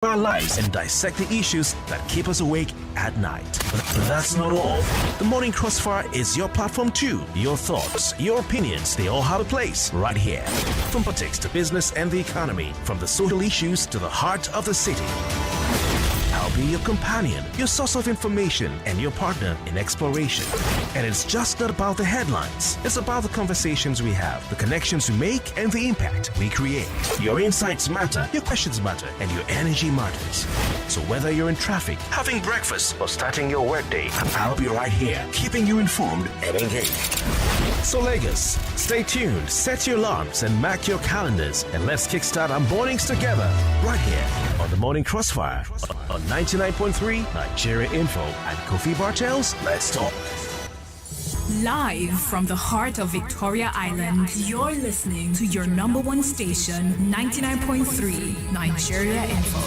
our lives and dissect the issues that keep us awake at night. But that's not all. The Morning Crossfire is your platform too. Your thoughts, your opinions, they all have a place right here. From politics to business and the economy, from the social issues to the heart of the city. I'll be your companion, your source of information, and your partner in exploration. And it's just not about the headlines. It's about the conversations we have, the connections we make, and the impact we create. Your insights matter, your questions matter, and your energy matters. So whether you're in traffic, having breakfast, or starting your workday, I'll be right here, keeping you informed and engaged. So Lagos, stay tuned, set your alarms, and mark your calendars, and let's kickstart our mornings together, right here on the Morning Crossfire on 99.3 Nigeria Info and Kofi Bartels. Let's talk. Live from the heart of Victoria Island, you're listening to your number one station, 99.3 Nigeria Info.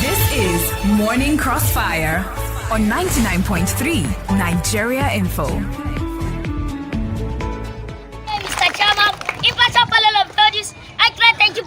This is Morning Crossfire on 99.3 Nigeria Info. Thank you,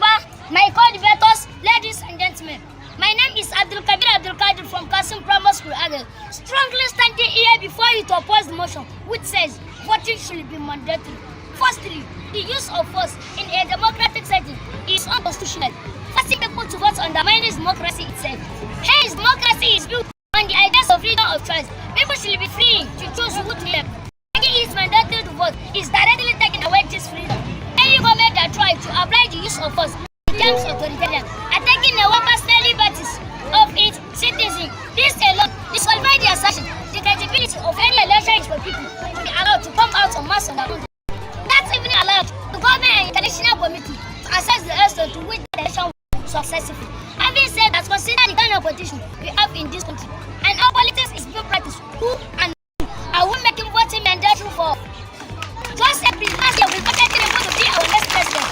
my co-debaters, ladies and gentlemen. My name is Abdul Kadir from Kasim Primary School, Agel. Strongly standing here before you to oppose the motion, which says voting should be mandatory. Firstly, the use of force in a democratic setting is unconstitutional. Forcing people to vote undermines democracy itself. Hence, democracy is built on the ideas of freedom of choice. People should be free to choose who to help. Making it mandatory to vote is directly taking away this freedom. Any government that tries to apply the use of force becomes authoritarian, attacking the personal liberties of its citizens. This alone disqualifies the assertion the credibility of any election is for people to be allowed to come out on mass on their own. That's even allowed the government and international committee to assess the extent to which the election was successful. Having said that, consider the kind of politician we have in this country and how politics is being practiced. Who and who are we making voting mandatory for? Just every last year we voted in to be our next president.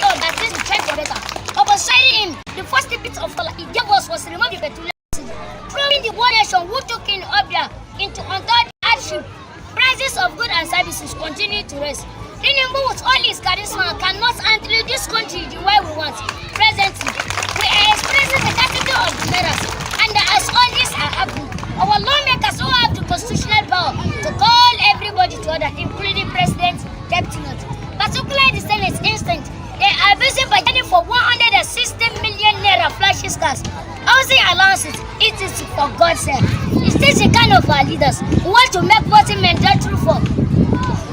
So that this will change for better. Upon signing him, the first bit of all he gave us was to remove the petroleum subsidy, proving the one nation who took in Obia into untold hardship. Prices of goods and services continue to rise. Tinubu with all his charisma cannot handle this country the way we want. Presently, we are experiencing the capital of the menace, and as all this are happening, our lawmakers who have the constitutional power to call everybody to order, including President, Deputy Note. Particularly the Senate instinct, they are busy budgeting for 160 million naira flashy cars. Housing allowances, it is for God's sake. Is this the kind of our leaders who want to make voting mandatory for?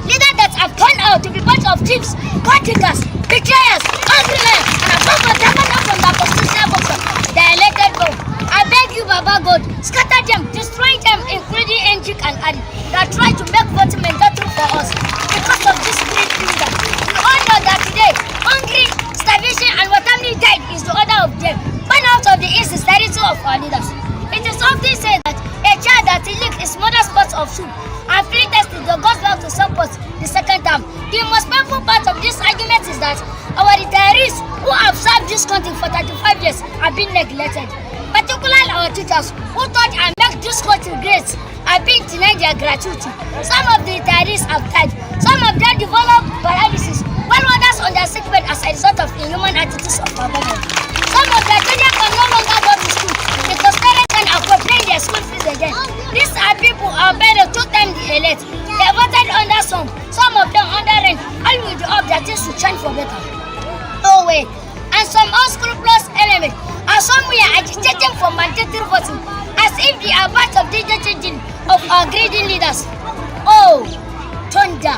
Leaders that have turned out to be bunch of thieves, cartakers, betrayers, hustlers, and above all, taken out from the constitutional function, the elected vote. I beg you, Baba God, scatter them, destroy them, including Enjik and Adi, that try to make voting mandatory for us. Because of this great leader, we all know that today, hungry, starvation, and what family died is the order of death. Burn out of the insincerity of our leaders. It is often said that a child that licked his mother's pot of soup and free tested the goes back to support the second time. The most painful part of this argument is that our retirees who have served this country for 35 years have been neglected. Particularly our teachers who taught and make this country great have been denied their gratuity. Some of the retirees have died. Some of them developed paralysis, while others on their sick bed as a result of inhuman attitudes of our government. Some of their children can no longer go to school because parents can afford paying their school fees again. These are people who are better 2 times the elite. They voted under some of them under rent, all with the hope that things will change for better. No way. And some unscrupulous elements are somewhere agitating for mandatory voting as if they are part of the changing of our greedy leaders. Oh, thunder,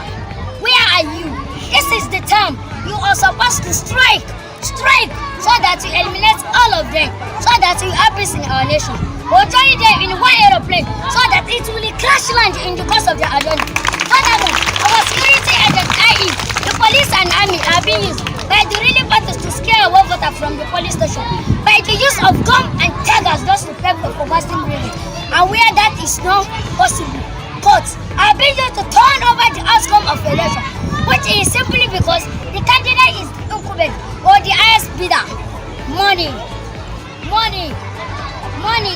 where are you? This is the time you are supposed to strike, so that you eliminate all of them, so that you have peace in our nation. Or join them in one aeroplane, so that it will crash land in the course of their journey. Furthermore, our security agents, i.e., the police and army, are being used by the really parties to scare away voter from the police station, by the use of gun and tigers just to prep for fasting really. And where that is not possible, courts are being used to turn over the outcome of the election, which is simply because the candidate is incumbent or the highest bidder. Money.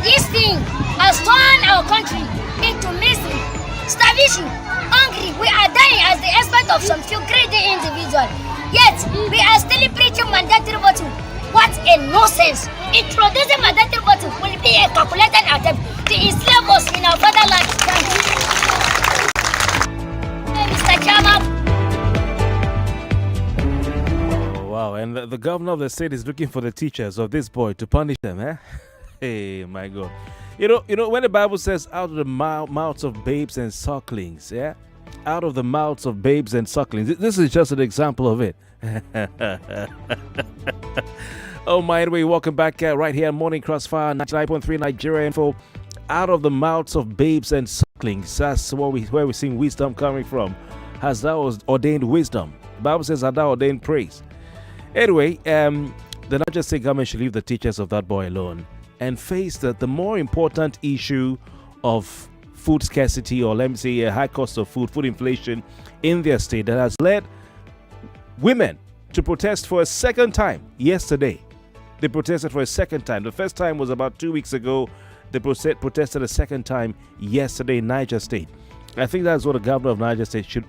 This thing has turned our country into misery, starvation, hungry. We are dying lying as the expert of some few greedy individuals. Yet, we are still preaching mandatory voting. What a nonsense! Introducing mandatory voting will be a calculated attempt to enslave us in our fatherland. Thank you. Mr. Chairman. Wow, and the governor of the state is looking for the teachers of this boy to punish them, eh? Hey, my God. You know, when the Bible says, out of the mouths of babes and sucklings, yeah? Out of the mouths of babes and sucklings. This is just an example of it. Oh, my way, welcome back right here, Morning Crossfire, 99.3 Nigeria Info. Out of the mouths of babes and sucklings. That's where we're seeing wisdom coming from. Has thou ordained wisdom? The Bible says, has thou ordained praise? Anyway, the Niger State government should leave the teachers of that boy alone and face the more important issue of food scarcity, or let me say a high cost of food inflation in their state that has led women to protest for a second time yesterday. They protested for a second time. The first time was about 2 weeks ago. They protested a second time yesterday in Niger State. I think that's what the governor of Niger State should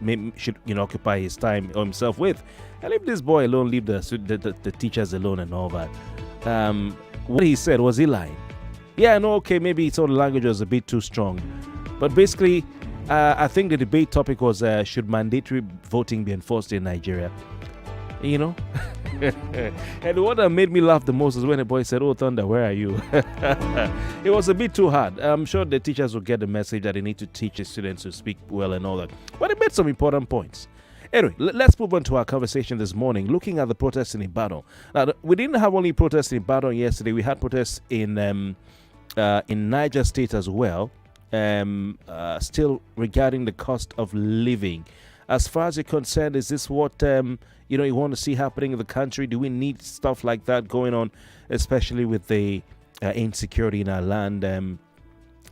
occupy his time or himself with, and leave this boy alone, leave the teachers alone and all that. What he said, was he lying? Yeah, I know. Okay, maybe he thought the language was a bit too strong, but basically, I think the debate topic was should mandatory voting be enforced in Nigeria? You know. And what made me laugh the most is when the boy said, "Oh, Thunder, where are you?" It was a bit too hard. I'm sure the teachers will get the message that they need to teach the students to speak well and all that. But it made some important points. Anyway, let's move on to our conversation this morning, looking at the protests in Ibadan. Now, we didn't have only protests in Ibadan yesterday. We had protests in Niger State as well, still regarding the cost of living. As far as you're concerned, is this what you want to see happening in the country? Do we need stuff like that going on, especially with the insecurity in our land? And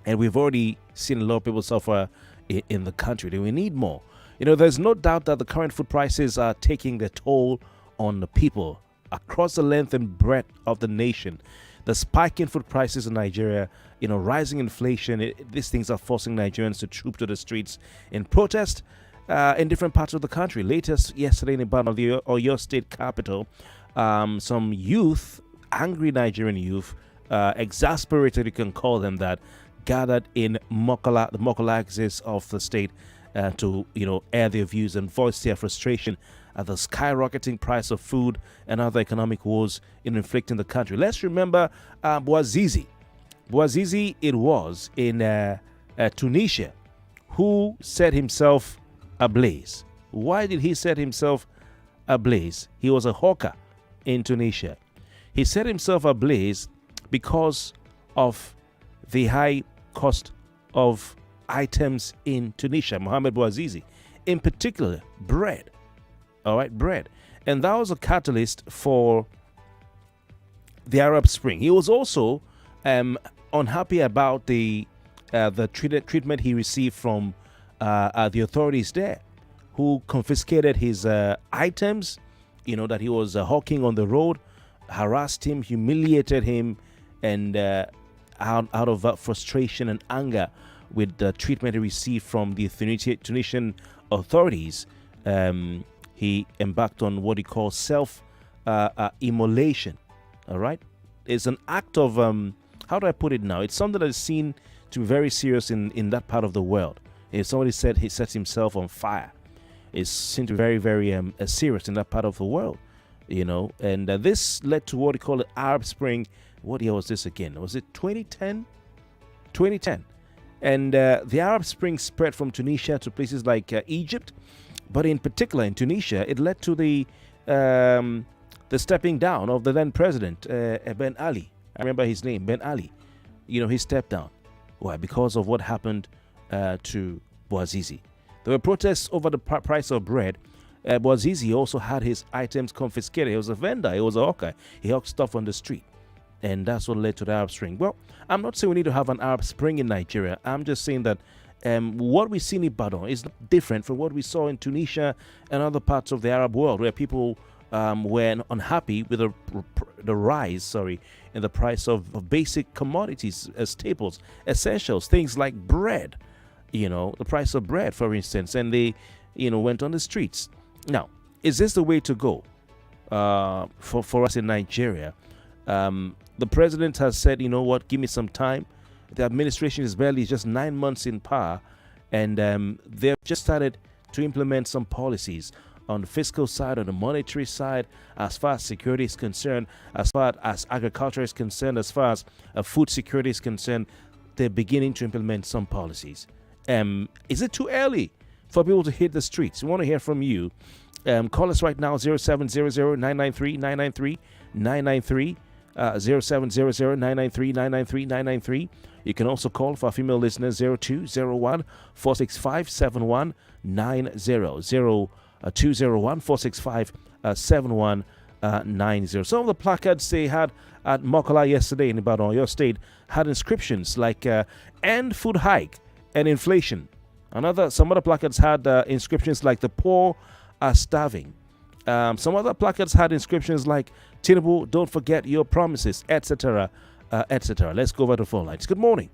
we've already seen a lot of people suffer in the country. Do we need more? There's no doubt that the current food prices are taking their toll on the people across the length and breadth of the nation. The spike in food prices in Nigeria, rising inflation, these things are forcing Nigerians to troop to the streets in protest in different parts of the country. Latest yesterday in Ibadan, the Oyo State capital, some youth, angry Nigerian youth, exasperated, you can call them that, gathered in the Mokola axis of the state to air their views and voice their frustration at the skyrocketing price of food and other economic woes inflicting the country. Let's remember Bouazizi. Bouazizi, it was in Tunisia, who set himself ablaze. Why did he set himself ablaze? He was a hawker in Tunisia. He set himself ablaze because of the high cost of items in Tunisia. Mohamed Bouazizi, in particular, bread. All right, bread. And that was a catalyst for the Arab Spring. He was also unhappy about the treatment he received from the authorities there, who confiscated his items, that he was hawking on the road, harassed him, humiliated him, and out of frustration and anger with the treatment he received from the Tunisian authorities, he embarked on what he calls self-immolation. All right? It's an act of, how do I put it now? It's something that is seen to be very serious in that part of the world. If somebody said he sets himself on fire, it's seen to be very, very serious in that part of the world, And this led to what he called the Arab Spring. What year was this again? Was it 2010? 2010. And the Arab Spring spread from Tunisia to places like Egypt, but in particular in Tunisia, it led to the stepping down of the then president, Ben Ali. I remember his name, Ben Ali. He stepped down. Why? Because of what happened to Bouazizi. There were protests over the price of bread. Bouazizi also had his items confiscated. He was a vendor. He was a hawker. He hawked stuff on the street. And that's what led to the Arab Spring. Well, I'm not saying we need to have an Arab Spring in Nigeria. I'm just saying that what we see in Ibadan is different from what we saw in Tunisia and other parts of the Arab world, where people were unhappy with the rise in the price of basic commodities, staples, essentials, things like bread. The price of bread, for instance, and went on the streets. Now, is this the way to go for us in Nigeria? The president has said, you know what, give me some time. The administration is barely just 9 months in power, and they've just started to implement some policies on the fiscal side, on the monetary side, as far as security is concerned, as far as agriculture is concerned, as far as food security is concerned. They're beginning to implement some policies. Is it too early for people to hit the streets? We want to hear from you. Call us right now, 0700-993-993, 993, 0700-993-993. You can also call for our female listeners, 0201-465-7190, 201-465-7190. Some of the placards they had at Mokola yesterday in Ibadan, your state, had inscriptions like end food hike and inflation. Some other placards had inscriptions like the poor are starving. Some other placards had inscriptions like Tinubu, don't forget your promises, etc., etc. Let's go over to phone lines. Good morning.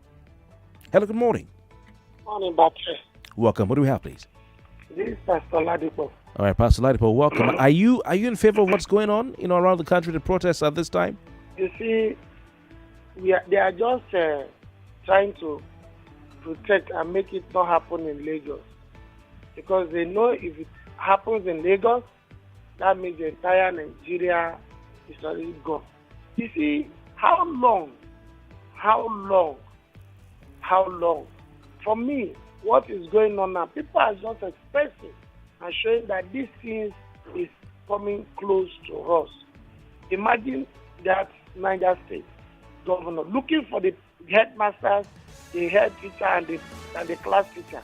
Hello, good morning. Morning, Batre. Welcome. What do we have, please? This is Pastor Ladipo. All right, Pastor Ladipo, welcome. Are you in favor of what's going on, around the country, the protests at this time? You see, they are just trying to protect and make it not happen in Lagos, because they know if it happens in Lagos, that means the entire Nigeria is already gone. You see, how long? For me, what is going on now, people are just expressing and showing that this thing is coming close to us. Imagine that Niger State governor looking for the headmasters, the head teacher, and the class teacher.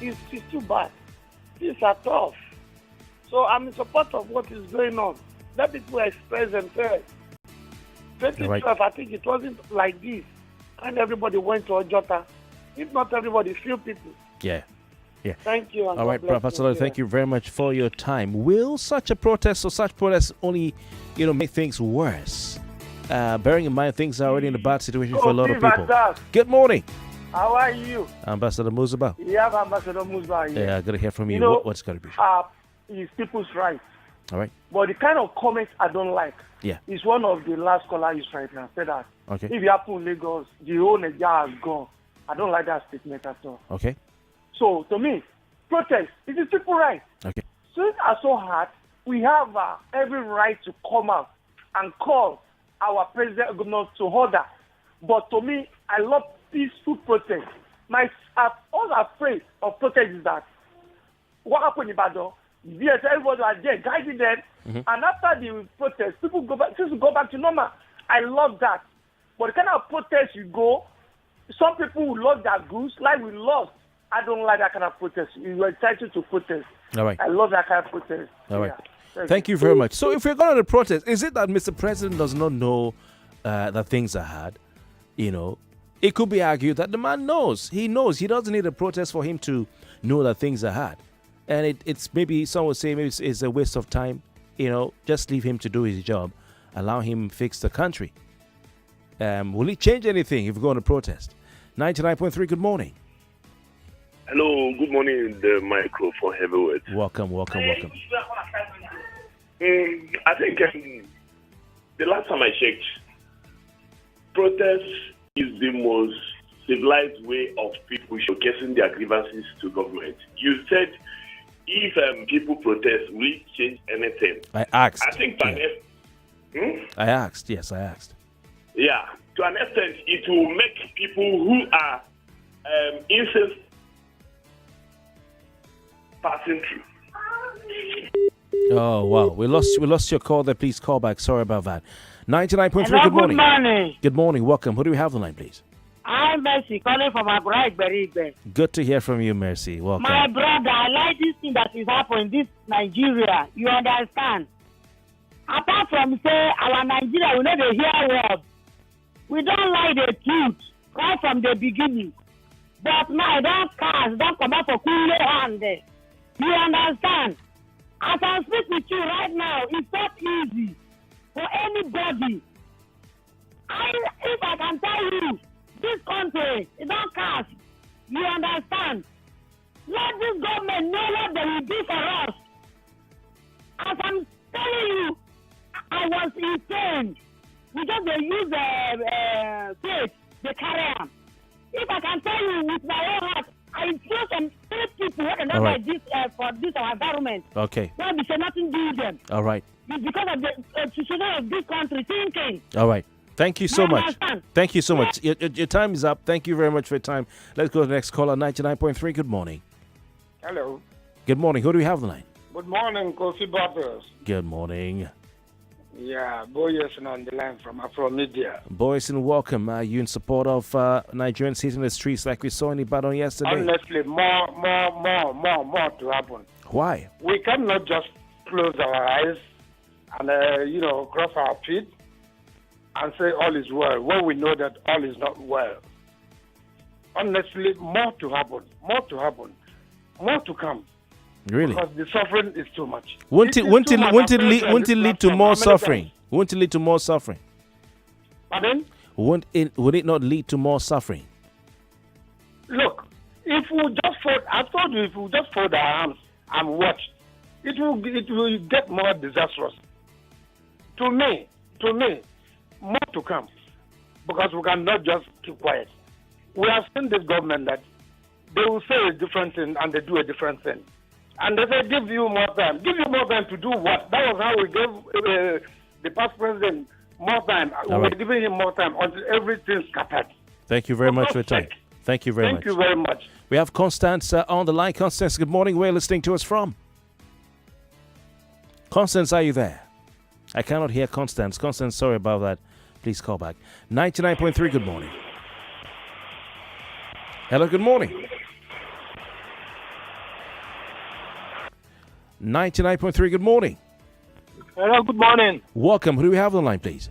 It's too bad. These are tough. So I'm in support of what is going on. Let people express themselves. 2012, right. I think it wasn't like this. And everybody went to Ojota. If not everybody, few people. Yeah. Thank you. All right, Professor, thank you very much for your time. Will such protests only, make things worse? Bearing in mind things are already in a bad situation for a lot of people. Good morning. How are you? Ambassador Muzaba. Yeah, Ambassador Muzaba. Yeah, I got to hear from you. What's got to be? It's people's rights. All right. But the kind of comments I don't like. Yeah. Is one of the last callers right now said that. Okay. If you happen in Lagos, the whole Nigeria has gone. I don't like that statement at all. Okay. So to me, protest it is people's right. Okay. Since are so hard, we have every right to come out and call our president governor to order. But to me, I love peaceful protest. I'm all afraid of protest is that what happened in Ibadan, yes, everybody was there guiding them, and after the protest, people go back to normal. I love that. But the kind of protest you go, some people will lose their goods, like we lost. I don't like that kind of protest. You are entitled to protest. All right. I love that kind of protest. All right. Yeah. Thank you very much. So if we're going to protest, is it that Mr. President does not know that things are hard? It could be argued that the man knows. He knows. He doesn't need a protest for him to know that things are hard. And it's maybe, some would say, maybe it's a waste of time. Just leave him to do his job. Allow him fix the country. Will it change anything if we go on a protest? 99.3, good morning. Hello, good morning, the microphone heavyweight. Welcome. I think the last time I checked, protest is the most civilized way of people showcasing their grievances to government. You said if people protest, will it change anything? I asked. I think I asked. Yes, I asked. Yeah, to an extent, it will make people who are incensed passing through. Oh wow, we lost your call there. Please call back. Sorry about that. 99.3. Good morning. Good morning. Good morning. Welcome. Who do we have on the line, please? I'm Mercy, calling from Agura Igbe. Good to hear from you, Mercy. Welcome. My brother, I like this thing that is happening in this Nigeria. You understand? Apart from say our Nigeria, we never hear words. We don't like the truth right from the beginning. But now don't come out for cool hand. You understand? As I speak with you right now, it's not easy for anybody. If I can tell you, this country, it don't cast. You understand? Let this government know what they will do for us. As I'm telling you, I was insane because they use faith, they carry on. If I can tell you with my own heart, I feel some people who cannot like this for this our environment. Okay. Why we say nothing do them? All right. It's because of the situation of this country thinking. All right. Thank you so much. Understand? Thank you so much. Your time is up. Thank you very much for your time. Let's go to the next caller, 99.3. Good morning. Hello. Good morning. Who do we have on the line? Good morning, Kofi Bartels. Good morning. Yeah, Boyerson on the line from Afro Media. Boyson, welcome. Are you in support of Nigerians hitting the streets like we saw in Ibadan yesterday? Honestly, more to happen. Why? We cannot just close our eyes and, cross our feet and say all is well when we know that all is not well. Honestly, more to happen, more to come. Really? Because the suffering is too much. Won't it lead to more suffering? Won't it lead to more suffering? Pardon? Would it not lead to more suffering? Look, if we just fold, I told you, if we just fold our arms and watch, it will get more disastrous. To me, more to come, because we cannot just keep quiet. We have seen this government that they will say a different thing and they do a different thing. And they say, give you more time. Give you more time to do what? That was how we gave the past president more time. We were giving him more time until everything scattered. Thank you very much for your time. Thank you very much. Thank you very much. We have Constance on the line. Constance, good morning. Where are you listening to us from? Constance, are you there? I cannot hear Constance. Constance, sorry about that. Please call back. 99.3, good morning. Hello, good morning. 99.3, good morning. Hello, good morning. Welcome. Who do we have on the line, please?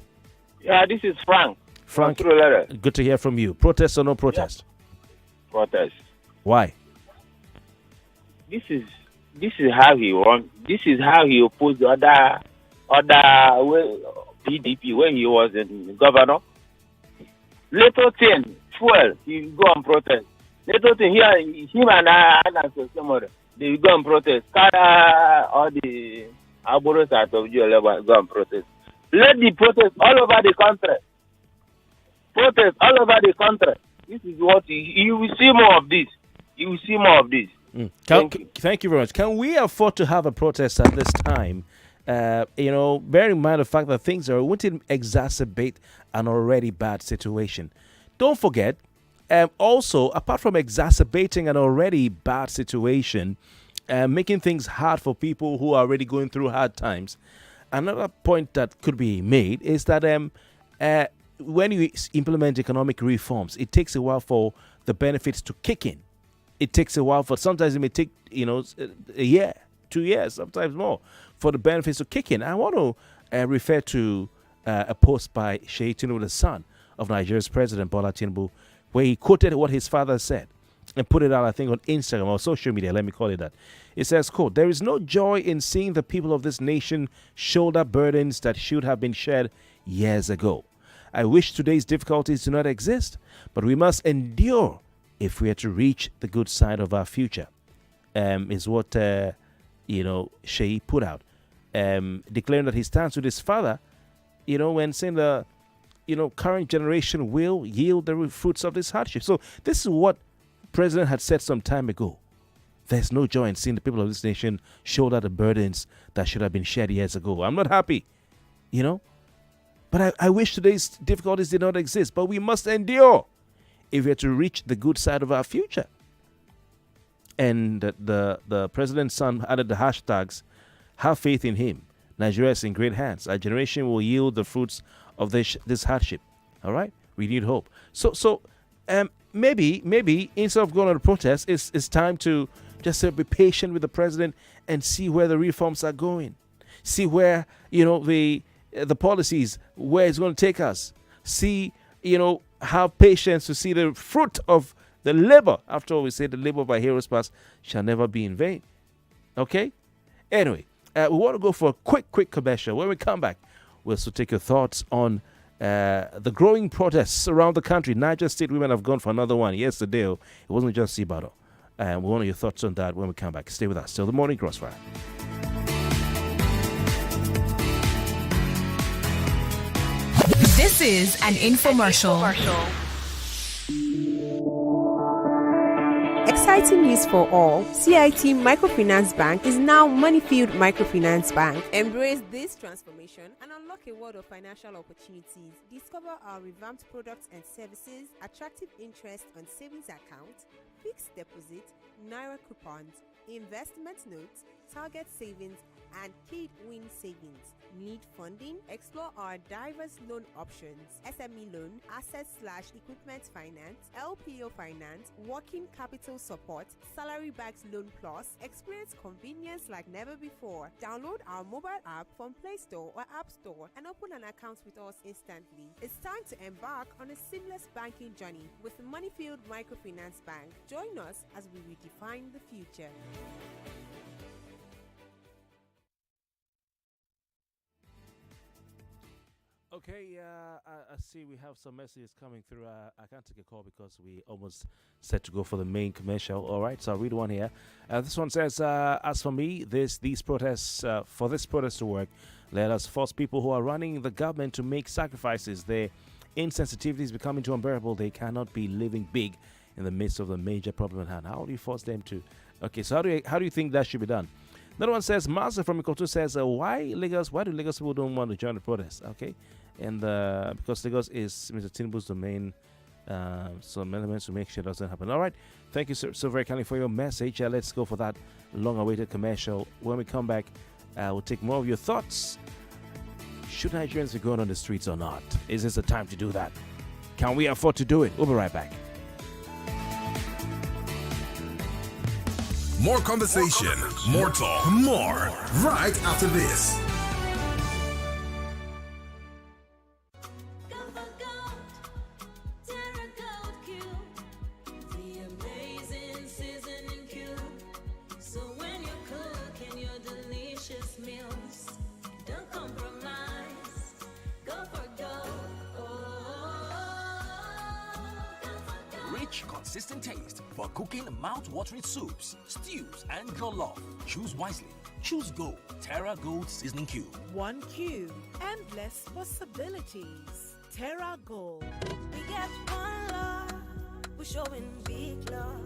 Yeah, this is Frank. Frank, good to hear from you. Protest or no protest? Yeah. Protest. Why? This is how he won. This is how he opposed the other PDP when he was in governor. Little thing, fuel, he go and protest. Little thing here, him and I and somebody, they go and protest. All the Aboros out of Joe go and protest. Let the protest all over the country. Protest all over the country. This is what you will see more of this. You will see more of this. Thank you very much. Can we afford to have a protest at this time? Bear in mind the fact that things won't exacerbate an already bad situation. Don't forget, also, apart from exacerbating an already bad situation, making things hard for people who are already going through hard times, another point that could be made is that when you implement economic reforms, it takes a while for the benefits to kick in. It takes a while sometimes it may take, a year, 2 years, sometimes more, for the benefits to kick in. I want to refer to a post by Sheyi Tinubu, the son of Nigeria's President Bola Tinubu, where he quoted what his father said and put it out, I think, on Instagram or social media, let me call it that. It says, quote, "There is no joy in seeing the people of this nation shoulder burdens that should have been shared years ago. I wish today's difficulties do not exist, but we must endure if we are to reach the good side of our future," is what, Sheyi put out, declaring that he stands with his father, when saying the, current generation will yield the fruits of this hardship. So this is what President had said some time ago. There's no joy in seeing the people of this nation shoulder the burdens that should have been shared years ago. I'm not happy, but I wish today's difficulties did not exist, but we must endure if we are to reach the good side of our future. And the president's son added the hashtags, "Have faith in him. Nigeria is in great hands. Our generation will yield the fruits of this hardship." All right? Renewed hope. So maybe instead of going on a protest, it's time to just be patient with the president and see where the reforms are going. See where, the policies, where it's going to take us. See, have patience to see the fruit of the labor. After all, we say the labor of our heroes past shall never be in vain. Okay? Anyway, we want to go for a quick commercial. When we come back, we'll still take your thoughts on the growing protests around the country. Niger State women have gone for another one yesterday. It wasn't just Ibadan. And we want your thoughts on that when we come back. Stay with us. Still the Morning Crossfire. This is an infomercial. Exciting news for all. CIT Microfinance Bank is now Moneyfield Microfinance Bank. Embrace this transformation and unlock a world of financial opportunities. Discover our revamped products and services, attractive interest on savings accounts, fixed deposit, Naira coupons, investment notes, target savings, and Kid Win savings. Need funding? Explore our diverse loan options: SME loan, asset/equipment finance, LPO finance, working capital support, salary backed loan plus. Experience convenience like never before. Download our mobile app from Play Store or App Store and open an account with us instantly. It's time to embark on a seamless banking journey with Moneyfield Microfinance Bank. Join us as we redefine the future. Okay, I see we have some messages coming through. I can't take a call because we almost set to go for the main commercial. All right, so I'll read one here. This one says, as for me, these protests, for this protest to work, let us force people who are running the government to make sacrifices. Their insensitivity is becoming too unbearable. They cannot be living big in the midst of the major problem at hand. How do you force them to? Okay, so how do you think that should be done? Another one says, Master from Ikotu says, why do Lagos people don't want to join the protest? Okay, and because Lagos is Mr. Tinubu's domain, some elements to make sure it doesn't happen. All right, thank you so very kindly for your message. Let's go for that long-awaited commercial. When we come back, we'll take more of your thoughts. Should Nigerians be going on the streets or not? Is this the time to do that? Can we afford to do it? We'll be right back. More conversation, more talk, more right after this. Consistent taste for cooking mouth-watering soups, stews, and jollof. Choose wisely. Choose Gold. Terra Gold Seasoning Cube. One cube. Endless possibilities. Terra Gold. We get one love. We're showing big love.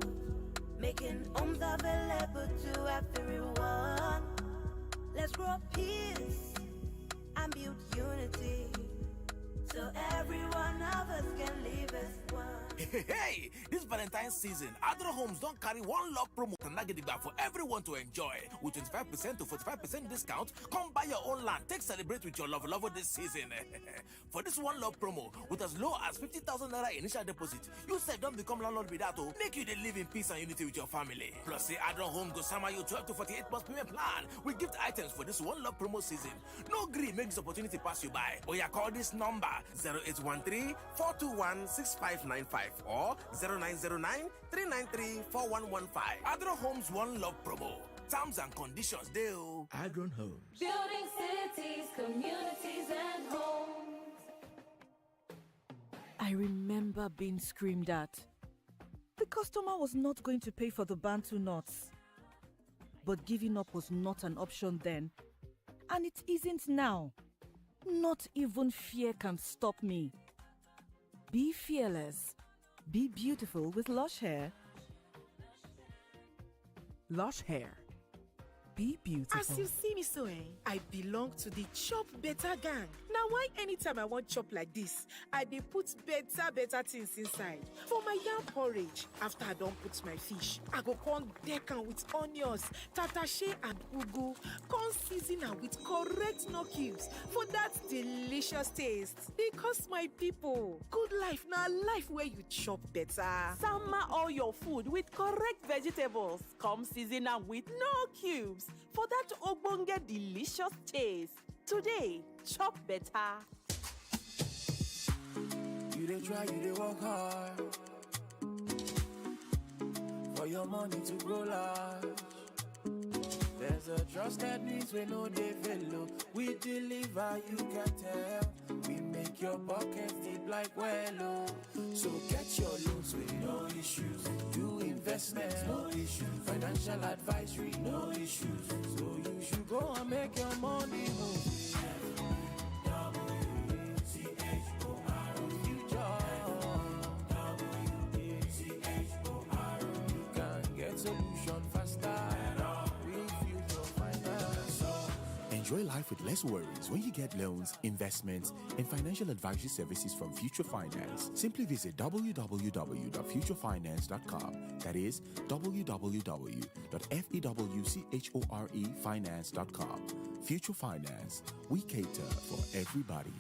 Making homes available to everyone. Let's grow peace and build unity. So every one of us can live as one. Hey, this Valentine's season, Adro Homes don't carry one love promo for everyone to enjoy. With 25% to 45% discount, come buy your own land. Take celebrate with your lover this season. For this one love promo, with as low as 50,000 naira initial deposit, you said don't become landlord without to make you live in peace and unity with your family. Plus, say Adro Homes go summer you 12 to 48 months payment plan. We gift items for this one love promo season. No gree make this opportunity pass you by. Or you call this number 0813 421 6595 or 0909 393 4115. Adron Homes One Love Promo. Terms and conditions deal. Adron Homes. Building cities, communities, and homes. I remember being screamed at. The customer was not going to pay for the Bantu nuts. But giving up was not an option then. And it isn't now. Not even fear can stop me. Be fearless. Be beautiful with Lush Hair. Lush Hair. Be beautiful. As you see me so, I belong to the Chop Better gang. Now, why anytime I want chop like this, I dey put better things inside. For my yam porridge, after I don't put my fish, I go con deck am with onions, tatashe and ugu, con season am with correct no cubes for that delicious taste. Because my people, good life na life where you chop better. Sama all your food with correct vegetables. Come season am with no cubes for that ogbonge delicious taste. Today, chop better. You dey try, you dey work hard for your money to grow large. There's a trust that means we know they fellow. We deliver, you can tell. We make make your pocket deep like well. So get your loans with no issues. Do investments, no issues. Financial advisory, no issues. So you should go and make your money move. Solution faster. Enjoy life with less worries when you get loans, investments, and financial advisory services from Future Finance. Simply visit www.futurefinance.com. That is www.fewchorefinance.com. Future Finance. We cater for everybody.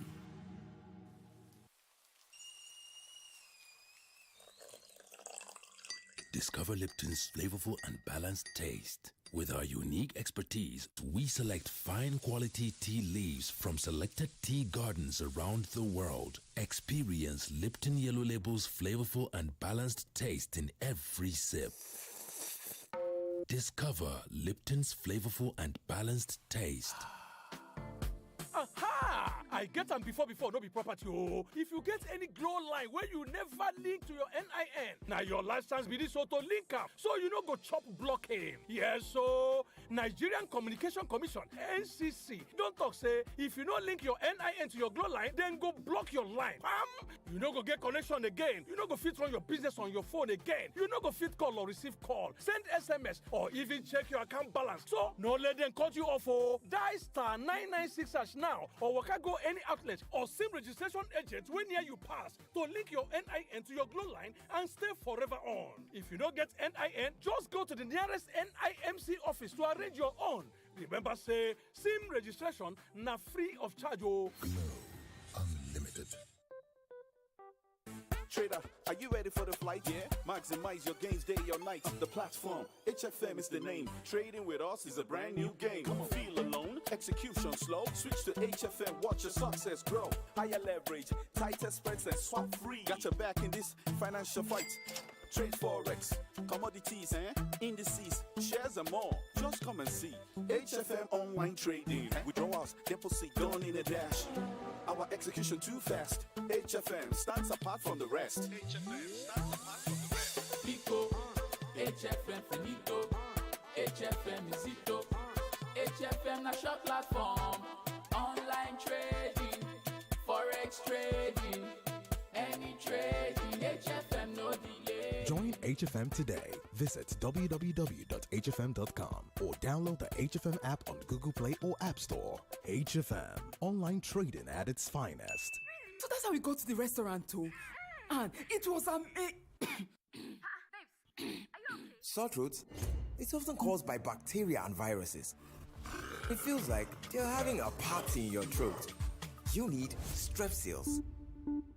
Discover Lipton's flavorful and balanced taste. With our unique expertise, we select fine quality tea leaves from selected tea gardens around the world. Experience Lipton Yellow Label's flavorful and balanced taste in every sip. Discover Lipton's flavorful and balanced taste. Aha! I get them before, no be property. Oh, if you get any glow line where you never link to your NIN, now your license be this auto link up, so you no go chop blocking. Yes, so Nigerian Communication Commission (NCC) don't talk say if you no link your NIN to your glow line, then go block your line. You no go get connection again. You no go fit run your business on your phone again. You no go fit call or receive call, send SMS, or even check your account balance. So no let them cut you off. Oh, dial *996# now, or waka go any outlet or SIM registration agent when near you pass to link your NIN to your glow line and stay forever on. If you don't get NIN, just go to the nearest NIMC office to arrange your own. Remember, say SIM registration na free of charge. Oh. Glow Unlimited. Trader, are you ready for the flight? Yeah. Maximize your gains day or night. The platform, HFM is the name. Trading with us is a brand new game. Feel alone, execution slow. Switch to HFM, watch your success grow. Higher leverage, tighter spreads and swap free. Got your back in this financial fight. Trade forex, commodities, indices, shares and more. Just come and see. HFM online trading. Withdrawals, deposit done in a dash. Our execution too fast. HFM stands apart from the rest. HFM stands apart from the rest. Pico, HFM finito, HFM is ito, HFM national platform, online trading, forex trading, any trading, HFM no delay. Join HFM today. Visit www.hfm.com or download the HFM app on Google Play or App Store. HFM, online trading at its finest. So that's how we go to the restaurant too. And it was Sore throat is often caused by bacteria and viruses. It feels like you're having a party in your throat. You need Strepsils.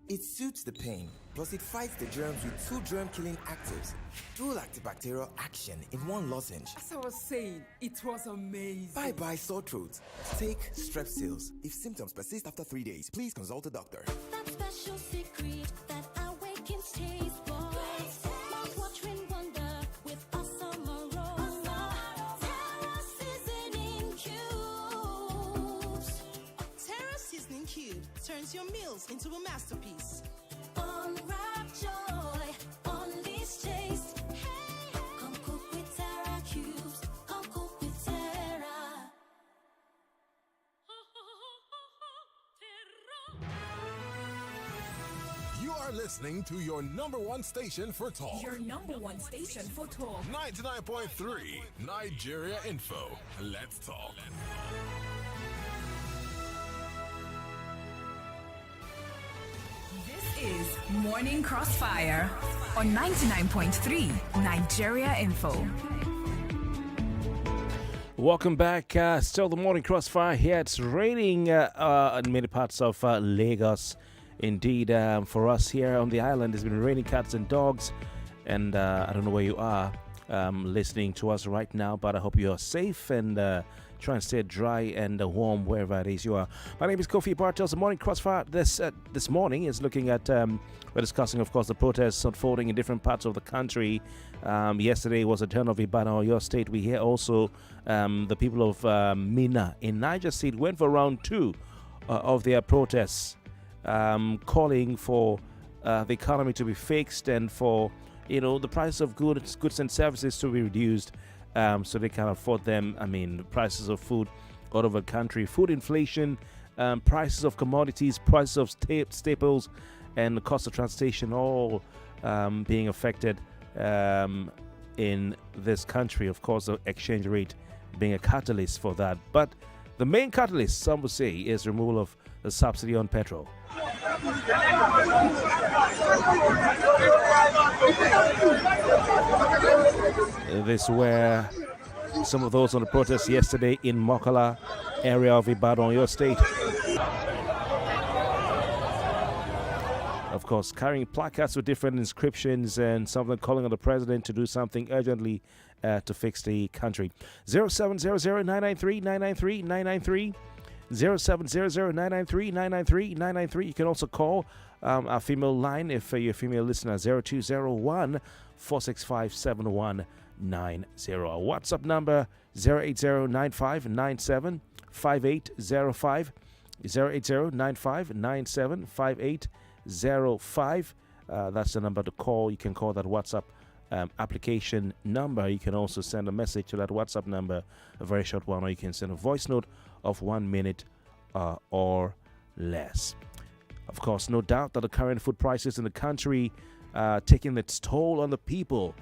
It soothes the pain, plus it fights the germs with 2 germ-killing actives. Dual antibacterial action in one lozenge. As I was saying, it was amazing. Bye-bye sore throat. Take Strepsils. If symptoms persist after 3 days, please consult a doctor. That special secret that awakens taste buds. Mouth-watering wonder with awesome aroma. Terra seasoning cubes. Terra seasoning cube turns your meals into a masterpiece. Unwrap joy, unleash taste. Hey, come cook with Terra cubes. Come cook with Terra. You are listening to your number one station for talk. Your number one station for talk. 99.3 Nigeria Info. Let's talk. This is Morning Crossfire on 99.3 Nigeria Info. Welcome back. Still the Morning Crossfire here. It's raining in many parts of Lagos. Indeed, for us here on the island, it's been raining cats and dogs. And I don't know where you are listening to us right now, but I hope you're safe and try and stay dry and warm wherever it is you are. My name is Kofi Bartels. The Morning Crossfire this morning is looking at, we're discussing, of course, the protests unfolding in different parts of the country. Yesterday was a turn of Ibadan, your state. We hear also the people of Mina in Niger State went for round 2 of their protests. calling for the economy to be fixed and for the price of goods and services to be reduced, so they can afford them. I mean, the prices of food all over the country, food inflation, prices of commodities, prices of staples, and the cost of transportation all being affected in this country. Of course, the exchange rate being a catalyst for that. But the main catalyst, some would say, is removal of the subsidy on petrol. This were some of those on the protest yesterday in Mokala area of Ibadan, your state. Of course, carrying placards with different inscriptions and something calling on the president to do something urgently to fix the country. 0700-993-993-993. 0700-993-993-993. You can also call our female line if you're a female listener, 0201-465-7190. Our WhatsApp number, 080-9597-5805. 080-9597-5805. That's the number to call. You can call that WhatsApp application number. You can also send a message to that WhatsApp number, a very short one, or you can send a voice note of 1 minute or less. Of course, no doubt that the current food prices in the country are taking its toll on the people.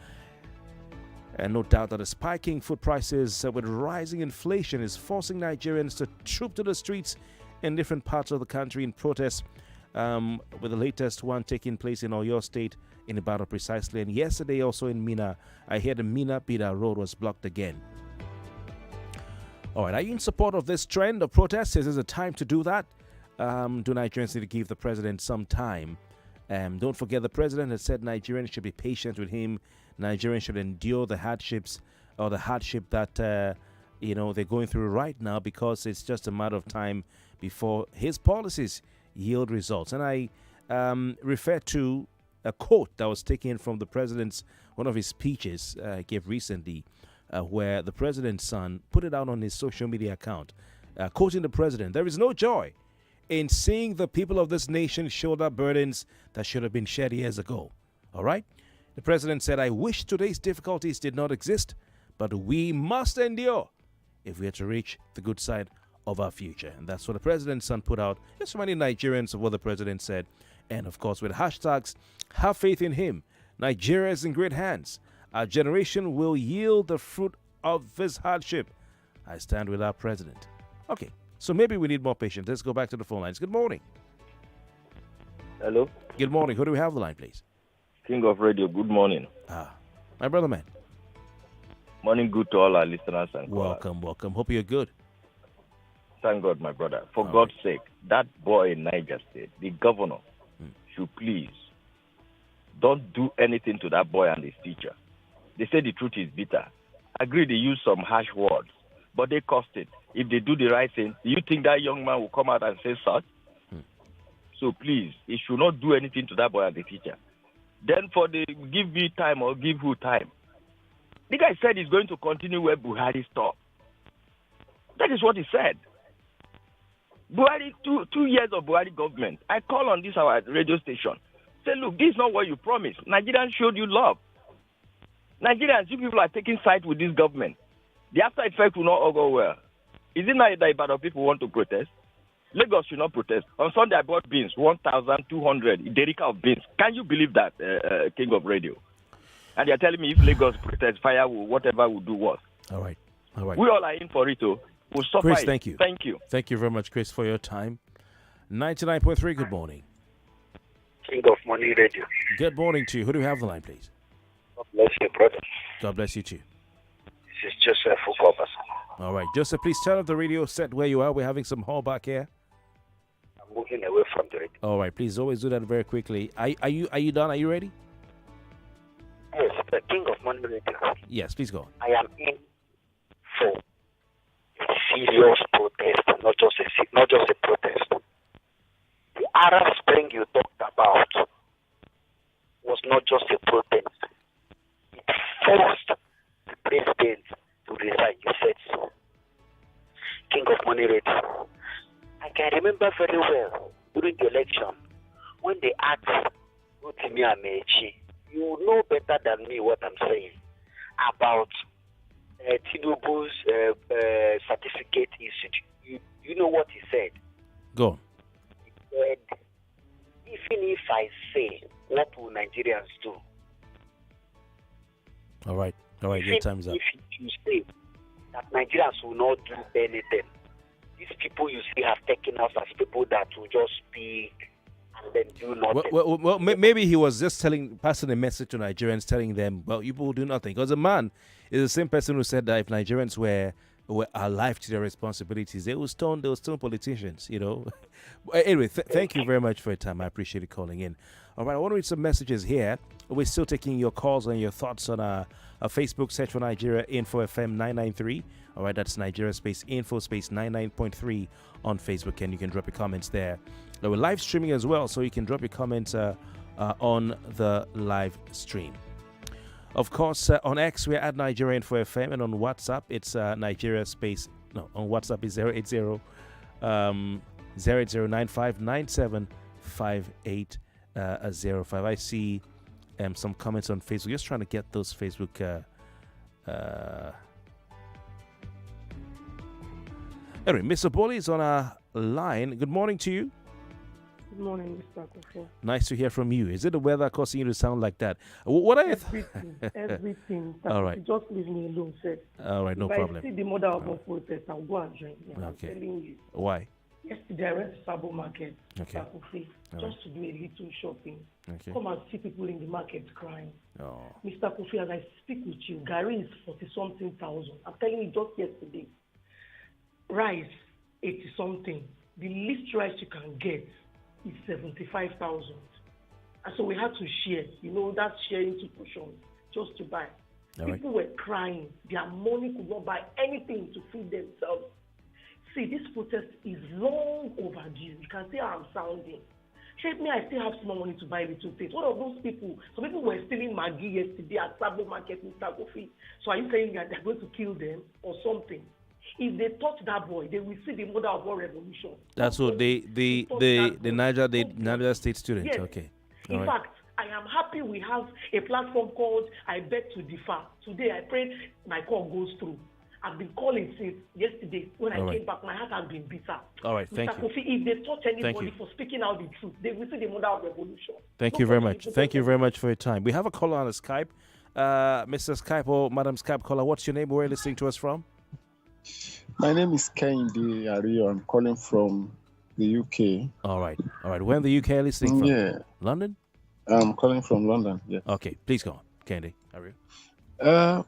And no doubt that the spiking food prices with rising inflation is forcing Nigerians to troop to the streets in different parts of the country in protest, with the latest one taking place in Oyo State, in Ibadan precisely. And yesterday also in Mina, I hear the Mina-Bida road was blocked again. All right, are you in support of this trend of protests? Is this a time to do that? Do Nigerians need to give the president some time? Don't forget, the president has said Nigerians should be patient with him. Nigerians should endure the hardships or the hardship that they're going through right now, because it's just a matter of time before his policies yield results. And I refer to a quote that was taken from the president's one of his speeches gave recently, where the president's son put it out on his social media account, quoting the president: "There is no joy in seeing the people of this nation shoulder burdens that should have been shed years ago." All right? The president said, "I wish today's difficulties did not exist, but we must endure if we are to reach the good side of our future." And that's what the president's son put out, just reminding Nigerians of what the president said. And of course, with hashtags, have faith in him. Nigeria is in great hands. Our generation will yield the fruit of this hardship. I stand with our president. Okay, so maybe we need more patience. Let's go back to the phone lines. Good morning. Hello. Good morning. Who do we have on the line, please? King of Radio, good morning. My brother, man. Morning good to all our listeners and welcome. Hope you're good. Thank God, my brother. For God's sake, that boy in Niger State, the governor, should please don't do anything to that boy and his teacher. They say the truth is bitter. I agree they use some harsh words, but they cost it. If they do the right thing, do you think that young man will come out and say such? So please, he should not do anything to that boy and the teacher. Then for the give me time or give who time. The guy said he's going to continue where Buhari stopped. That is what he said. Buhari, two years of Buhari government. I call on this our radio station. Say, look, this is not what you promised. Nigerians showed you love. Nigerians, you people are taking side with this government. The after effect will not all go well. Is it not that Ibadan people want to protest? Lagos should not protest. On Sunday, I bought beans, 1,200, Derika of beans. Can you believe that, King of Radio? And they're telling me if Lagos protest, fire will, whatever will do worse. All right. We all are in for it, too. We'll suffer Chris, it. thank you. Thank you. Thank you very much, Chris, for your time. 99.3, good morning. King of Money Radio. Good morning to you. Who do we have on the line, please? God bless you, brother. God bless you, too. This is Joseph Fukobas. All right. Joseph, please turn off the radio set where you are. We're having some hall back here. I'm moving away from the radio. All right. Please always do that very quickly. Are you done? Are you ready? Yes, the King of Money Radio. Yes, please go on. I am in for a serious protest, not just a protest. The Arab Spring you talked about was not just a protest. It forced the president to resign. You said so. King of Money Radio. I can remember very well during the election, when they ask Rotimi Amechi, you know better than me what I'm saying about Tinubu's certificate issue. You know what he said? Go on. He said, even if I say, what will Nigerians do? All right, your time's up. If you say that Nigerians will not do anything, these people you see have taken us as people that will just speak and then do nothing. Well, maybe he was just passing a message to Nigerians, telling them, well, you will do nothing. Because the man is the same person who said that if Nigerians were alive to their responsibilities, they will stone politicians, you know. Anyway, thank you very much for your time. I appreciate you calling in. All right, I want to read some messages here. We're still taking your calls and your thoughts on our Facebook. Search for Nigeria Info FM 993. All right, that's Nigeria space Info space 99.3 on Facebook, and you can drop your comments there. We're live streaming as well, so you can drop your comments on the live stream. Of course, on X, we're at Nigeria Info FM, and on WhatsApp, it's Nigeria space. No, on WhatsApp is 080 0095975805. I see some comments on Facebook. Just trying to get those Facebook. Anyway, Mr. Boli is on our line. Good morning to you. Good morning, Mr. Kofi. Nice to hear from you. Is it the weather causing you to sound like that? What are everything. All right. Just leave me alone, sir. All right, no problem. If I see the mother of a protest, I'll go and join. Okay. I'm telling you. Why? Yesterday, I went to Sabo Market, Okay. Mr. Kofi, just to do a little shopping. Okay. Come and see people in the market crying. Oh. Mr. Kofi, as I speak with you, Gary is 40-something thousand. I'm telling you, just yesterday. Rice, 80-something. The least rice you can get is 75,000. And so we had to share, that's sharing to portions just to buy. All People were crying. Their money could not buy anything to feed themselves. See, this protest is long overdue. You can see how I'm sounding. Shape me, I still have small money to buy little things. What of those people? Some people were stealing Maggi yesterday at Sabo Market, Mr. Kofi. So are you saying that they're going to kill them or something? If they touch that boy, they will see the mother of all revolution. That's what the Niger State student. Yes. Okay. In fact, I am happy we have a platform called I Beg to Differ. Today, I pray my call goes through. I've been calling since yesterday. When I came back, my heart has been bitter. All right, thank Mr. you. Kofi, if they touch anybody for speaking out the truth, they will see the mother of revolution. Thank you very much. Thank you very much for your time. We have a caller on the Skype. Mr. Skype or Madam Skype caller, what's your name? Where are you listening to us from? My name is Kehinde Ario. I'm calling from the UK. All right. Where in the UK are you listening from? Yeah. London? I'm calling from London, yeah. Okay, please go on. Kehinde Ario.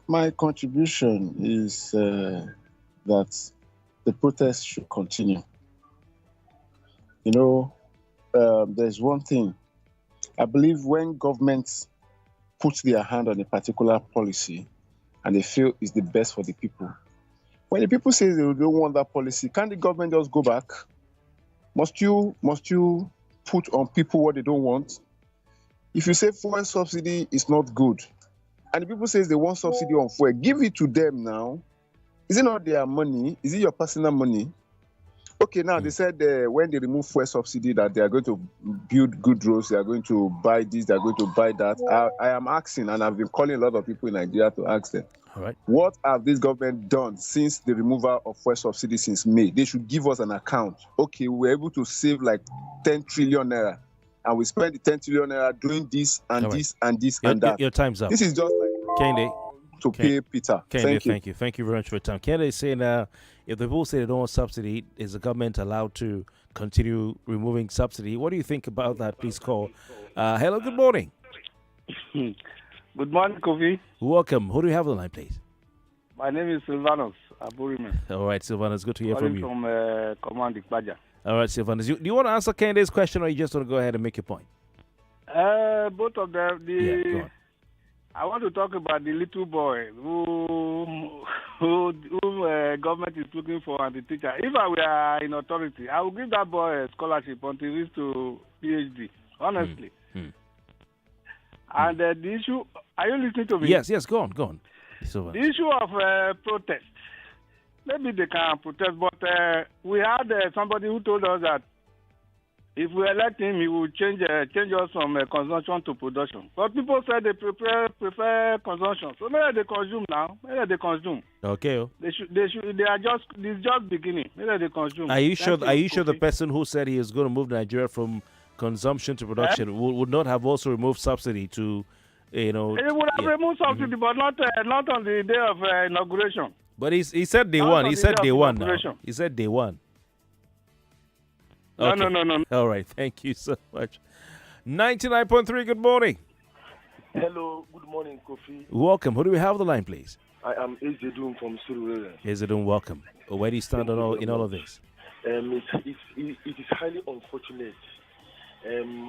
My contribution is that the protest should continue. There's one thing. I believe when governments put their hand on a particular policy and they feel it's the best for the people, when the people say they don't want that policy, can the government just go back? Must you put on people what they don't want? If you say fuel subsidy is not good, and the people say they want subsidy on fuel, give it to them now. Is it not their money? Is it your personal money? Okay, now they said when they remove fuel subsidy that they are going to build good roads, they are going to buy this, they are going to buy that. I am asking, and I've been calling a lot of people in Nigeria to ask them, all right, what have this government done since the removal of fuel subsidy since May? They should give us an account. Okay, we were able to save like 10 trillion naira, and we spend the 10 trillion naira doing this and this and this and that. Your time's up. This is just like Kehinde. To pay Peter. Kehinde, thank you very much for your time. Kehinde is saying if the people say they don't want subsidy, is the government allowed to continue removing subsidy? What do you think about that? Please call. Hello, good morning. Good morning, Kofi. Welcome. Who do you have on the line, please? My name is Silvanus Aburime. All right, Silvanus, good to hear from you. From Command Ikpaja. All right, Silvanus. Do you want to answer Kehinde's question, or you just want to go ahead and make your point? Both of them. Go on. I want to talk about the little boy who government is looking for and the teacher. If I were in authority, I would give that boy a scholarship until he reaches to PhD, honestly. And the issue, are you listening to me? Yes, go on. The issue of protest, maybe they can protest, but we had somebody who told us that if we elect him, he will change us from consumption to production. But people say they prefer consumption, so maybe they consume now. Maybe they consume. Okay. They are just beginning. Maybe they consume. Are you sure the person who said he is going to move Nigeria from consumption to production would not have also removed subsidy to, He would have removed subsidy, but not on the day of inauguration. But he said day one. He said day one now. He said day one. Okay. No. All right. Thank you so much. 99.3, good morning. Hello, good morning, Kofi. Welcome. Who do we have on the line, please? I am Ezedun from Surulere. Ezedun, welcome. Where do you stand in all of this? It is highly unfortunate.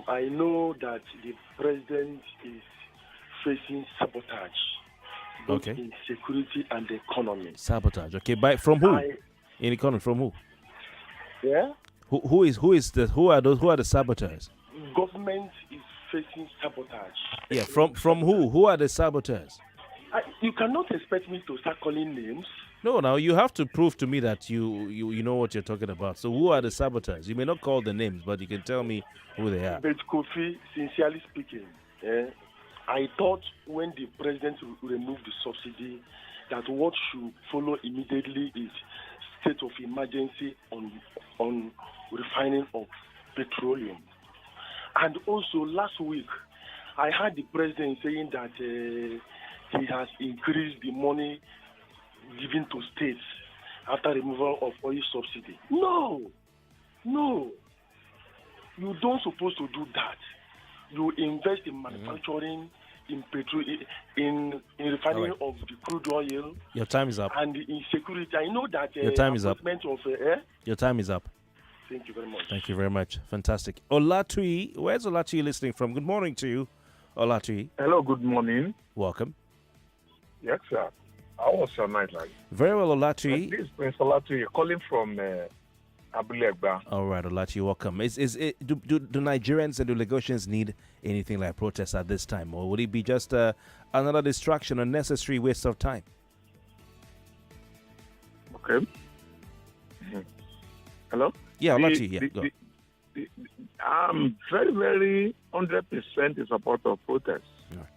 I know that the president is facing sabotage, both in security and the economy. Sabotage. Okay, from who? In economy, from who? Yeah. Who are the saboteurs? Government is facing sabotage. Yeah, from who? Who are the saboteurs? You cannot expect me to start calling names. No, now you have to prove to me that you know what you're talking about. So who are the saboteurs? You may not call the names, but you can tell me who they are. But Kofi, sincerely speaking, I thought when the president removed the subsidy, that what should follow immediately is state of emergency on refining of petroleum. And also last week, I heard the president saying that he has increased the money given to states after removal of oil subsidy. No. You don't supposed to do that. You invest in manufacturing, in petrol, in refining of the crude oil. Your time is up. And in security. I know that your time is up. Your time is up. Thank you very much. Thank you very much. Fantastic. Olatui, where's Olatui listening from? Good morning to you, Olatui. Hello, good morning. Welcome. Yes, sir. How was your night like? Very well, Olatui. This is Prince Olatui, calling from Abulegba. All right, Olatui, welcome. Do Nigerians and the Lagosians need anything like protests at this time, or would it be just another distraction, unnecessary waste of time? Okay. Hello? Yeah, Olatui, I'm very, very 100% in support of protests. Right.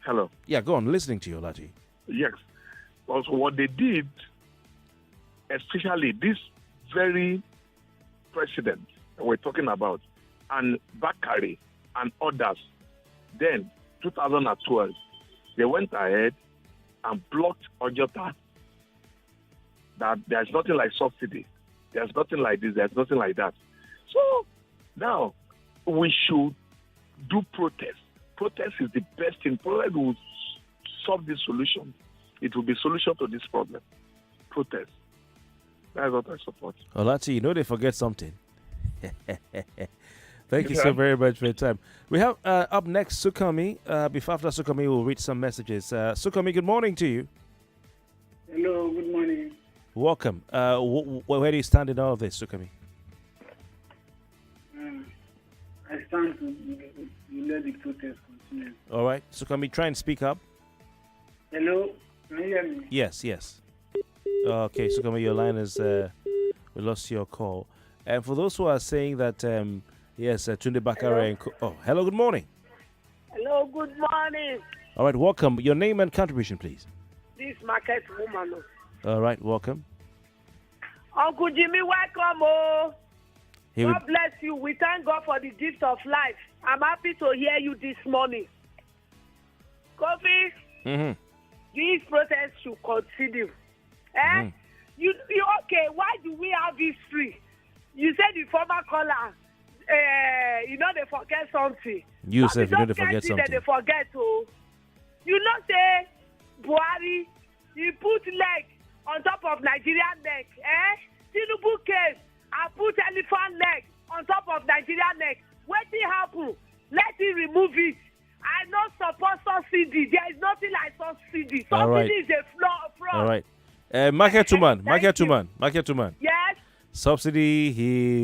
Hello? Yeah, go on. Listening to you, Olatui. Yes. Also, what they did, especially this very president that we're talking about, and Bakari and others, then 2012, they went ahead and blocked Ojota. That there's nothing like subsidy. There's nothing like this. There's nothing like that. So now we should do protest. Protest is the best thing. Protest will solve this solution. It will be solution to this problem. Protest. That's what I support. Olati, they forget something. Thank you so very much for your time. We have up next Sukami. Before after Sukami, we'll read some messages. Sukami, good morning to you. Hello, good morning. Welcome. Where do you stand in all of this, Sukami? I stand to let the protest continue. All right. Sukami, try and speak up. Hello, can you hear me? Yes. Okay, Sukami, your line is... we lost your call. And for those who are saying that, yes, Tunde Bakare... hello, good morning. Hello, good morning. All right, welcome. Your name and contribution, please. This market woman. All right, welcome. Uncle Jimmy, welcome. God bless you. We thank God for the gift of life. I'm happy to hear you this morning. Kofi, these protests should continue. You okay? Why do we have history? You said the former caller, they forget something. You said they forget something. They forget, say Buhari, he put leg on top of Nigerian neck. Tinubu came and put elephant leg on top of Nigerian neck. What did happen? Let him remove it. I not support subsidy. There is nothing like subsidy. Subsidy is a fraud. All right. Market Tuman. Yes. Subsidy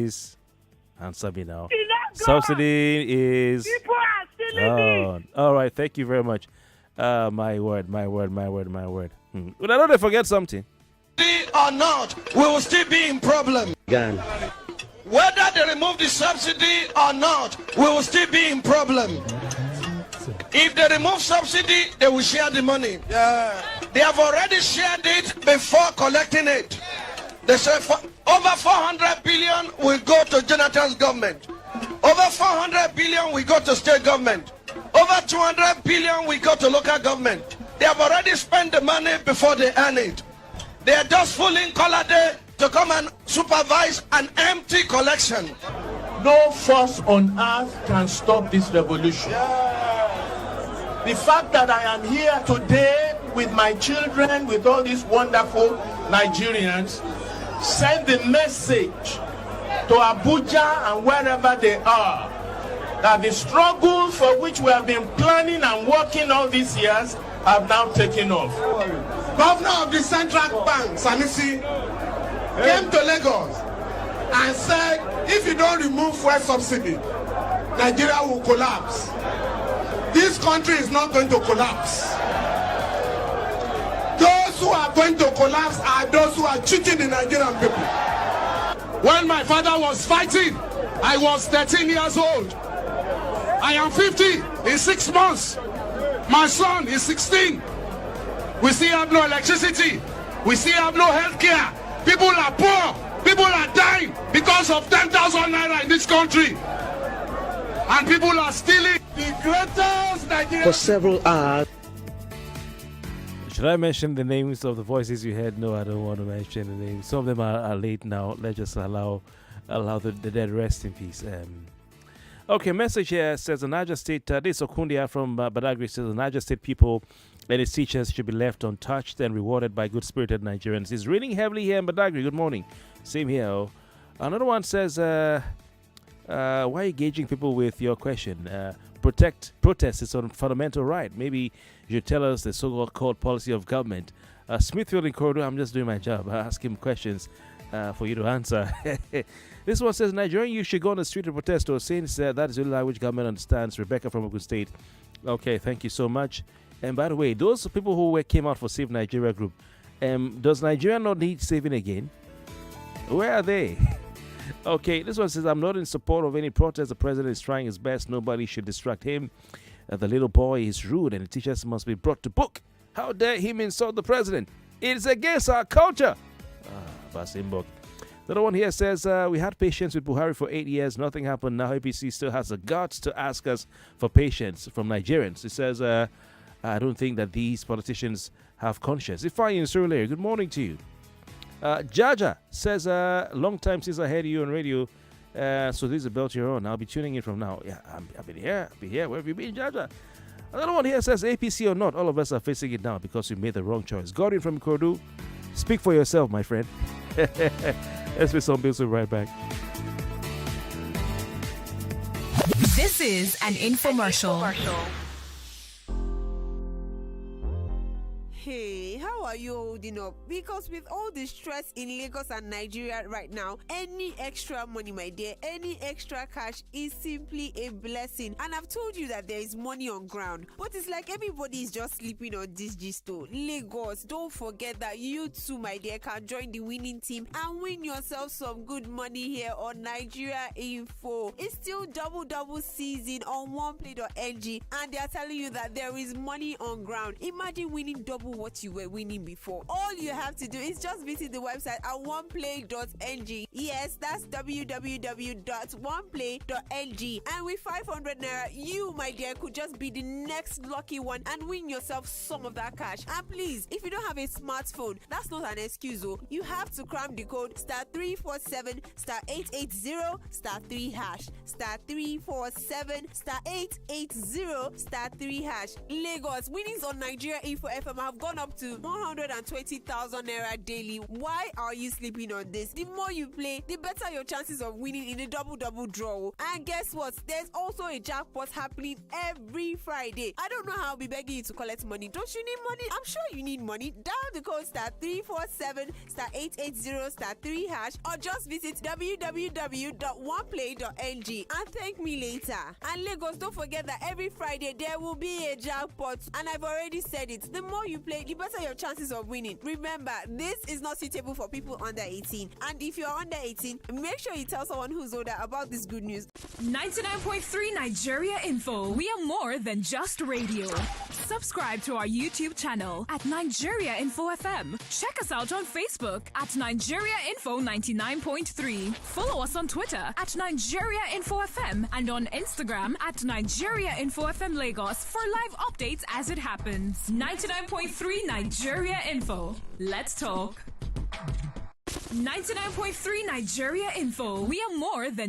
is... Answer me now. Subsidy is... People are stealing it. All right. Thank you very much. My word. Well, I know they forget something. Or not, we will still be in problem. Ghana. Whether they remove the subsidy or not, we will still be in problem. If they remove subsidy, they will share the money. They have already shared it before collecting it. They say over 400 billion will go to Jonathan's government. Over 400 billion will go to state government. Over 200 billion will go to local government. They have already spent the money before they earn it. They are just fooling color day to come and supervise an empty collection. No force on earth can stop this revolution. The fact that I am here today with my children, with all these wonderful Nigerians, send the message to Abuja and wherever they are that the struggle for which we have been planning and working all these years have now taken off. Governor of the Central Bank, Sanusi, came to Lagos and said, if you don't remove fuel subsidy, Nigeria will collapse. This country is not going to collapse. Those who are going to collapse are those who are cheating the Nigerian people. When my father was fighting, I was 13 years old. I am 50 in 6 months. My son is 16. We still have no electricity. We still have no health care. People are poor. People are dying because of 10,000 naira in this country. And people are stealing the greatest Nigerian. For several hours. Should I mention the names of the voices you heard? No, I don't want to mention the names. Some of them are late now. Let's just allow the dead rest in peace. Okay, message here says the Niger State, this Okundia from Badagry says the Niger State people and its teachers should be left untouched and rewarded by good-spirited Nigerians. It's raining heavily here in Badagry. Good morning. Same here. Oh. Another one says, why are you gauging people with your question? Protest is a fundamental right. Maybe you should tell us the so-called policy of government. Smithfield in Corridor, I'm just doing my job. I ask him questions for you to answer. This one says, Nigerian youth should go on the street to protest, or since that is the only language government understands. Rebecca from Ogun State. Okay, thank you so much. And by the way, those people who came out for Save Nigeria group, does Nigeria not need saving again? Where are they? Okay, this one says, I'm not in support of any protest. The president is trying his best. Nobody should distract him. The little boy is rude and the teachers must be brought to book. How dare him insult the president? It's against our culture. Basimbok. The other one here says, we had patience with Buhari for 8 years. Nothing happened. Now APC still has the guts to ask us for patience from Nigerians. It says, I don't think that these politicians have conscience. Ifeanyi Surulere, good morning to you. Jaja says, long time since I heard you on radio. So this is a belt you're on. I'll be tuning in from now. Yeah, I've been here. Where have you been, Jaja? Another one here says, APC or not, all of us are facing it now because we made the wrong choice. Gordon from Kordu, speak for yourself, my friend. Let's be some bills. We'll be right back. This is an infomercial. Hey, how are you holding up? Because with all the stress in Lagos and Nigeria right now, any extra money, my dear, any extra cash is simply a blessing. And I've told you that there is money on ground. But it's like everybody is just sleeping on this gisto. Lagos, don't forget that you too, my dear, can join the winning team and win yourself some good money here on Nigeria Info. It's still double season on oneplay.ng and they are telling you that there is money on ground. Imagine winning double what you were winning before. All you have to do is just visit the website at oneplay.ng. Yes, that's www.oneplay.ng. And with 500 naira, you, my dear, could just be the next lucky one and win yourself some of that cash. And please, if you don't have a smartphone, that's not an excuse. You have to cram the code *347 *880 *3 hash *347 *880 *3 hash. Lagos winnings on Nigeria Info FM have gone up to 120,000 naira daily. Why are you sleeping on this? The more you play, the better your chances of winning in a double draw. And guess what? There's also a jackpot happening every Friday. I don't know how I'll be begging you to collect money. Don't you need money? I'm sure you need money. Dial the code *347 *880 *3 hash or just visit www.oneplay.ng and thank me later. And Lagos, don't forget that every Friday there will be a jackpot. And I've already said it. The more you play, the better your chances chances of winning. Remember, this is not suitable for people under 18. And if you're under 18, make sure you tell someone who's older about this good news. 99.3 Nigeria Info. We are more than just radio. Subscribe to our YouTube channel at Nigeria Info FM. Check us out on Facebook at Nigeria Info 99.3. Follow us on Twitter at Nigeria Info FM and on Instagram at Nigeria Info FM Lagos for live updates as it happens. 99.3 Nigeria Info. Let's talk. 99.3 Nigeria Info. We are more than